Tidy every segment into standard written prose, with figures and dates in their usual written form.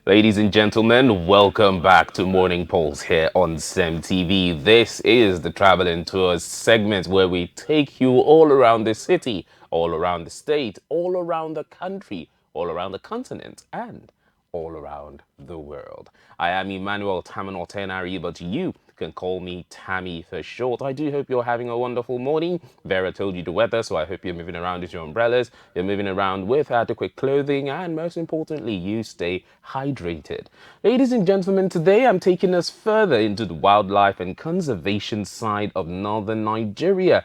Ladies and gentlemen, welcome back to Morning Pulse here on SEM TV. This is the Travel and Tours segment where we take you all around the city, all around the state, all around the country, all around the continent, and all around the world. I am Emmanuel Tamanotenari, but you can call me Tammy for short. I do hope you're having a wonderful morning. Vera told you the weather, so I hope you're moving around with your umbrellas, you're moving around with adequate clothing, and most importantly, you stay hydrated. Ladies and gentlemen, today I'm taking us further into the wildlife and conservation side of northern Nigeria.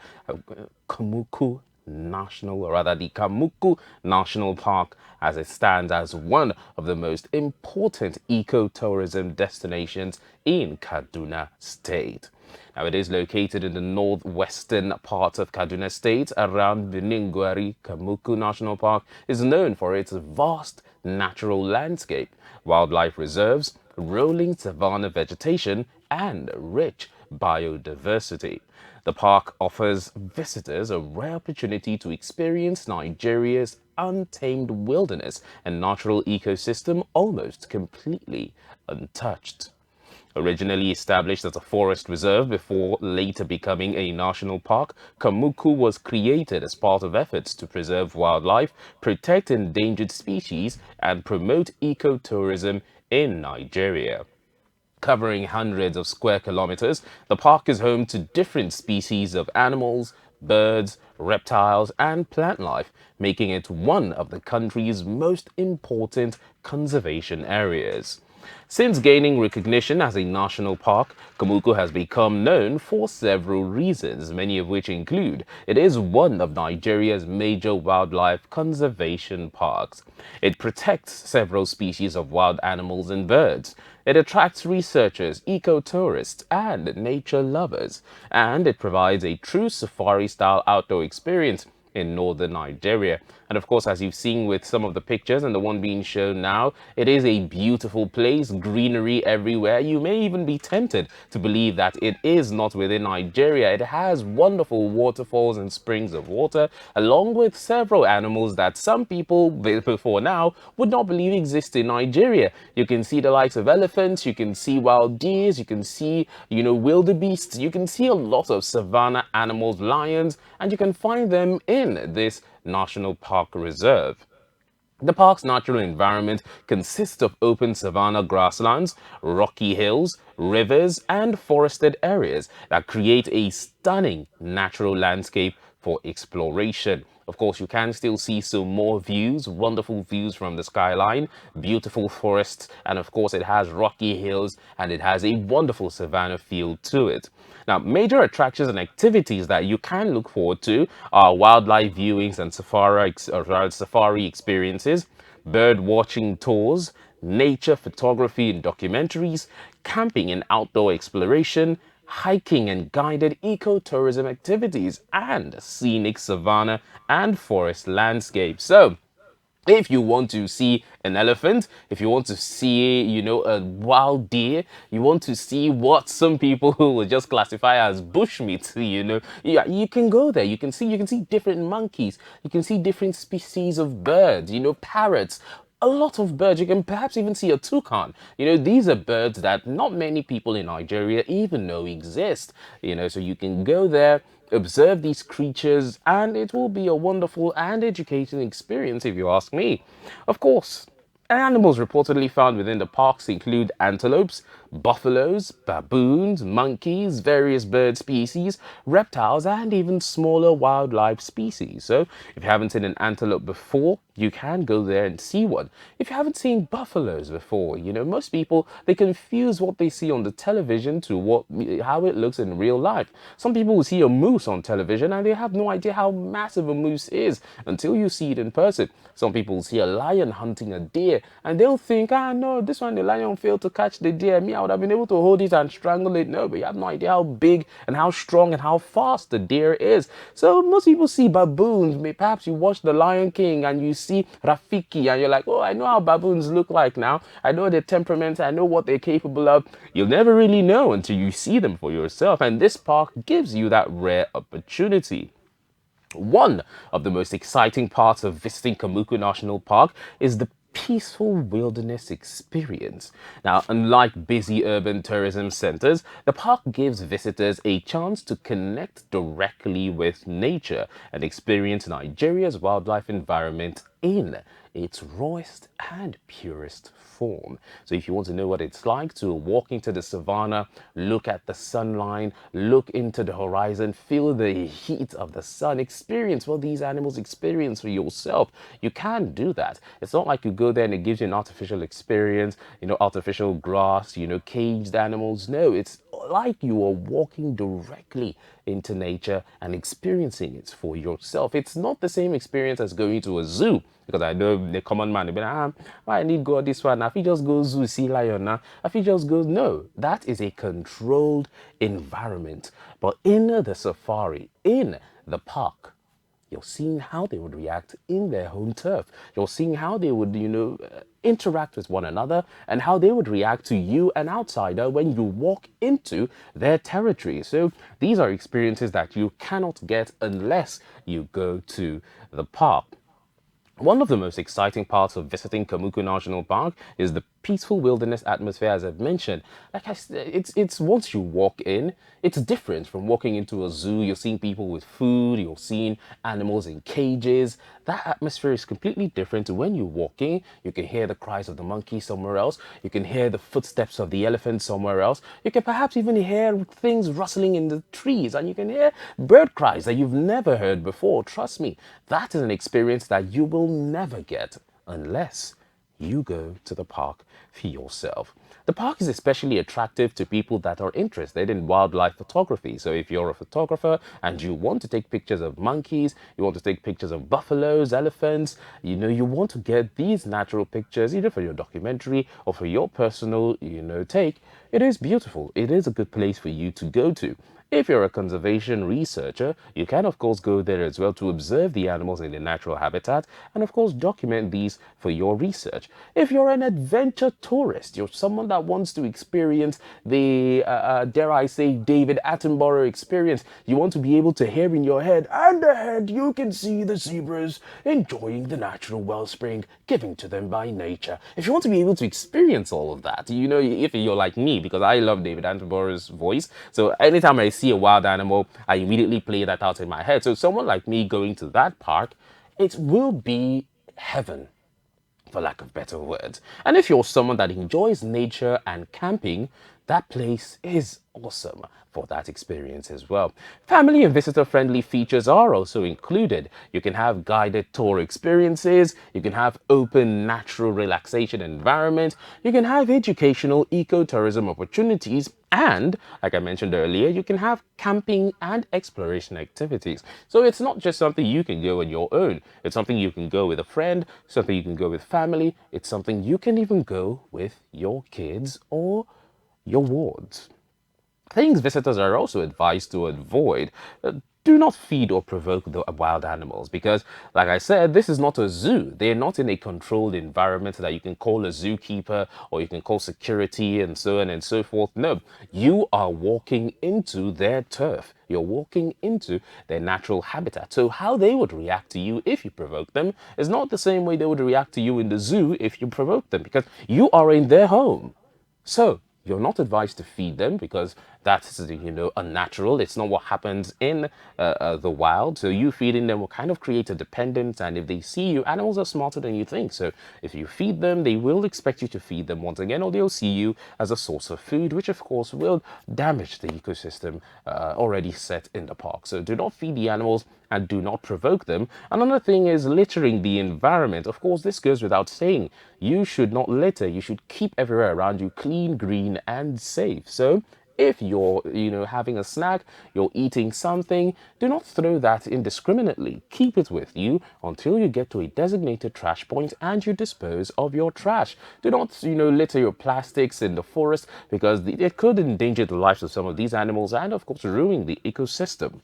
Kamuku National, or rather the Kamuku National Park, as it stands as one of the most important ecotourism destinations in Kaduna State. Now, it is located in the northwestern part of Kaduna State around Biningwari. Kamuku National Park is known for its vast natural landscape, wildlife reserves, rolling savanna vegetation, and rich biodiversity. The park offers visitors a rare opportunity to experience Nigeria's untamed wilderness and natural ecosystem almost completely untouched. Originally established as a forest reserve before later becoming a national park, Kamuku was created as part of efforts to preserve wildlife, protect endangered species, and promote ecotourism in Nigeria. Covering hundreds of square kilometers, the park is home to different species of animals, birds, reptiles, and plant life, making it one of the country's most important conservation areas. Since gaining recognition as a national park, Komuko has become known for several reasons, many of which include it is one of Nigeria's major wildlife conservation parks. It protects several species of wild animals and birds. It attracts researchers, eco-tourists, and nature lovers, and it provides a true safari-style outdoor experience in northern Nigeria. And of course, as you've seen with some of the pictures and the one being shown now, it is a beautiful place, greenery everywhere. You may even be tempted to believe that it is not within Nigeria. It has wonderful waterfalls and springs of water, along with several animals that some people before now would not believe exist in Nigeria. You can see the likes of elephants, you can see wild deers, you can see, wildebeests, you can see a lot of savanna animals, lions, and you can find them in this National Park Reserve. The park's natural environment consists of open savanna grasslands, rocky hills, rivers, and forested areas that create a stunning natural landscape for exploration. Of course, you can still see some more views, wonderful views from the skyline, beautiful forests, and of course it has rocky hills and it has a wonderful savanna feel to it. Now, major attractions and activities that you can look forward to are wildlife viewings and safari experiences, bird watching tours, nature photography and documentaries, camping and outdoor exploration, hiking and guided ecotourism activities, and scenic savanna and forest landscapes. So, if you want to see an elephant, if you want to see, a wild deer, you want to see what some people who would just classify as bushmeat, yeah, you can go there. You can see different monkeys. You can see different species of birds, parrots, a lot of birds. You can perhaps even see a toucan. These are birds that not many people in Nigeria even know exist. So you can go there, observe these creatures, and it will be a wonderful and educating experience if you ask me. Of course, animals reportedly found within the parks include antelopes, buffaloes, baboons, monkeys, various bird species, reptiles, and even smaller wildlife species. So, if you haven't seen an antelope before, you can go there and see one. If you haven't seen buffaloes before, most people, they confuse what they see on the television to how it looks in real life. Some people will see a moose on television and they have no idea how massive a moose is until you see it in person. Some people will see a lion hunting a deer and they'll think, no, this one, the lion failed to catch the deer. Me, I would have been able to hold it and strangle it. No, but you have no idea how big and how strong and how fast the deer is. So most people see baboons. Perhaps you watch The Lion King and you see Rafiki and you're like, oh, I know how baboons look like now. I know their temperament. I know what they're capable of. You'll never really know until you see them for yourself. And this park gives you that rare opportunity. One of the most exciting parts of visiting Kamuku National Park is the peaceful wilderness experience. Now, unlike busy urban tourism centers, the park gives visitors a chance to connect directly with nature and experience Nigeria's wildlife environment in its rawest and purest form. So if you want to know what it's like to walk into the savannah, look at the sunline, look into the horizon, feel the heat of the sun, experience what these animals experience for yourself, you can do that. It's not like you go there and it gives you an artificial experience, artificial grass, caged animals. No, it's like you are walking directly into nature and experiencing it for yourself. It's not the same experience as going to a zoo, because I know the common man will be like, why I need go this one? If he just goes zoo, see lion now. If he just goes, no, that is a controlled environment. But in the safari, in the park, you're seeing how they would react in their home turf. You're seeing how they would, interact with one another and how they would react to you, an outsider, when you walk into their territory. So these are experiences that you cannot get unless you go to the park. One of the most exciting parts of visiting Kamuku National Park is the peaceful wilderness atmosphere, as I've mentioned. Like I said, it's once you walk in, it's different from walking into a zoo. You're seeing people with food, you're seeing animals in cages. That atmosphere is completely different to when you walk in. You can hear the cries of the monkey somewhere else. You can hear the footsteps of the elephant somewhere else. You can perhaps even hear things rustling in the trees, and you can hear bird cries that you've never heard before. Trust me, that is an experience that you will never get unless you go to the park for yourself. The park is especially attractive to people that are interested in wildlife photography. So if you're a photographer and you want to take pictures of monkeys, you want to take pictures of buffaloes, elephants, you want to get these natural pictures either for your documentary or for your personal, take, it is beautiful. It is a good place for you to go to. If you're a conservation researcher, you can of course go there as well to observe the animals in their natural habitat and of course document these for your research. If you're an adventure tourist, you're someone that wants to experience the, dare I say, David Attenborough experience, you want to be able to hear in your head, and ahead you can see the zebras enjoying the natural wellspring given to them by nature. If you want to be able to experience all of that, if you're like me, because I love David Attenborough's voice, so anytime I see a wild animal, I immediately play that out in my head. So someone like me going to that park, it will be heaven, for lack of better words. And if you're someone that enjoys nature and camping, that place is awesome for that experience as well. Family and visitor friendly features are also included. You can have guided tour experiences, you can have open natural relaxation environment, you can have educational ecotourism opportunities, and like I mentioned earlier, you can have camping and exploration activities. So it's not just something you can go on your own. It's something you can go with a friend, something you can go with family. It's something you can even go with your kids or your wards. Things visitors are also advised to avoid. Do not feed or provoke the wild animals because, like I said, this is not a zoo. They're not in a controlled environment that you can call a zookeeper or you can call security and so on and so forth. No, you are walking into their turf. You're walking into their natural habitat. So how they would react to you if you provoke them is not the same way they would react to you in the zoo if you provoke them, because you are in their home. So you're not advised to feed them because that's, unnatural. It's not what happens in the wild. So you feeding them will kind of create a dependence. And if they see you, animals are smarter than you think. So if you feed them, they will expect you to feed them once again, or they'll see you as a source of food, which of course will damage the ecosystem already set in the park. So do not feed the animals and do not provoke them. Another thing is littering the environment. Of course, this goes without saying. You should not litter. You should keep everywhere around you clean, green, and safe. So if you're, having a snack, you're eating something, do not throw that indiscriminately. Keep it with you until you get to a designated trash point and you dispose of your trash. Do not, litter your plastics in the forest because it could endanger the lives of some of these animals and, of course, ruin the ecosystem.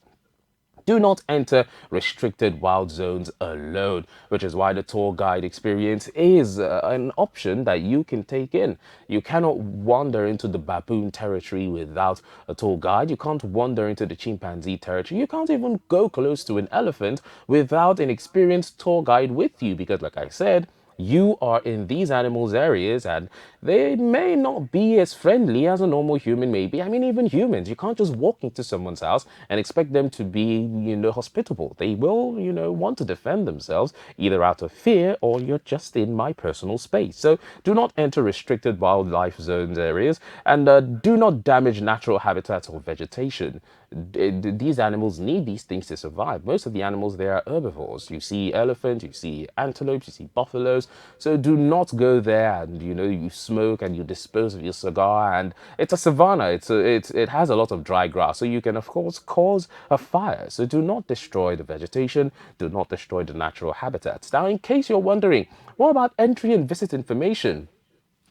Do not enter restricted wild zones alone, which is why the tour guide experience is an option that you can take in. You cannot wander into the baboon territory without a tour guide. You can't wander into the chimpanzee territory. You can't even go close to an elephant without an experienced tour guide with you because, like I said, You are in these animals' areas and they may not be as friendly as a normal human may be. I mean, even humans, you can't just walk into someone's house and expect them to be, hospitable. They will, want to defend themselves either out of fear or you're just in my personal space. So do not enter restricted wildlife zones areas and do not damage natural habitats or vegetation. These animals need these things to survive. Most of the animals there are herbivores. You see elephants, you see antelopes, you see buffaloes. So do not go there and you smoke and you dispose of your cigar. And it's a savanna. It has a lot of dry grass, so you can of course cause a fire. So do not destroy the vegetation. Do not destroy the natural habitats. Now, in case you're wondering, what about entry and visit information?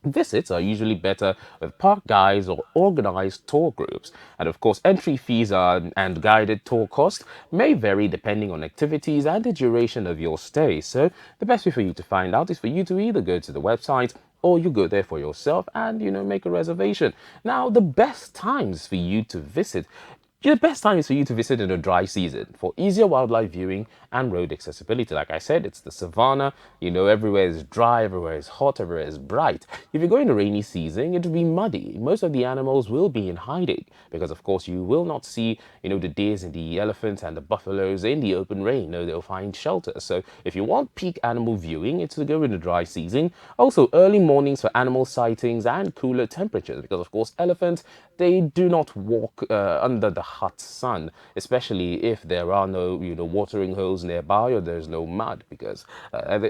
Visits are usually better with park guides or organized tour groups. And of course, entry fees and guided tour costs may vary depending on activities and the duration of your stay. So the best way for you to find out is for you to either go to the website or you go there for yourself and make a reservation. Now, the best times for you to visit, the best time is for you to visit in the dry season for easier wildlife viewing and road accessibility. Like I said, it's the savannah. Everywhere is dry, everywhere is hot, everywhere is bright. If you go in the rainy season, it will be muddy. Most of the animals will be in hiding because, of course, you will not see, the deers and the elephants and the buffaloes in the open rain. No, they'll find shelter. So if you want peak animal viewing, it's to go in the dry season. Also, early mornings for animal sightings and cooler temperatures because, of course, elephants, they do not walk under the hot sun, especially if there are no, watering holes nearby or there's no mud because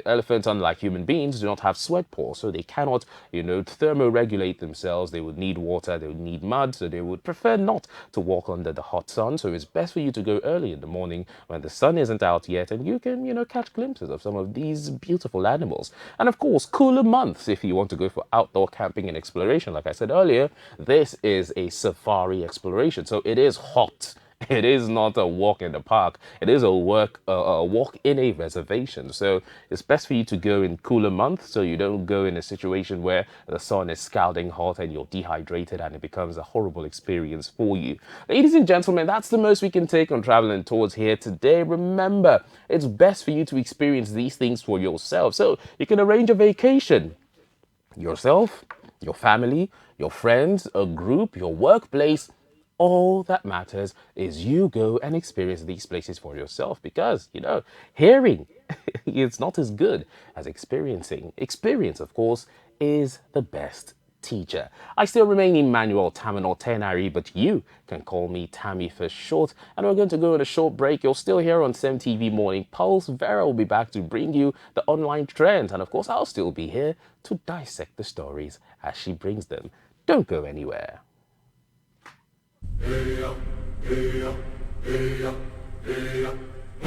elephants, unlike human beings, do not have sweat pores, so they cannot, thermoregulate themselves. They would need water, they would need mud, so they would prefer not to walk under the hot sun. So it's best for you to go early in the morning when the sun isn't out yet and you can, catch glimpses of some of these beautiful animals. And of course, cooler months if you want to go for outdoor camping and exploration. Like I said earlier, this is a safari exploration, so it is hot. It is not a walk in the park. It is a walk in a reservation. So it's best for you to go in cooler months so you don't go in a situation where the sun is scalding hot and you're dehydrated and it becomes a horrible experience for you. Ladies and gentlemen, that's the most we can take on traveling tours here today. Remember, it's best for you to experience these things for yourself. So you can arrange a vacation yourself, your family, your friends, a group, your workplace. All that matters is you go and experience these places for yourself because, hearing is not as good as experiencing. Experience, of course, is the best teacher. I still remain Emmanuel Taminor Tenari, but you can call me Tammy for short. And we're going to go on a short break. You're still here on SEMTV Morning Pulse. Vera will be back to bring you the online trends. And of course, I'll still be here to dissect the stories as she brings them. Don't go anywhere. Hey, hey, hey, hey,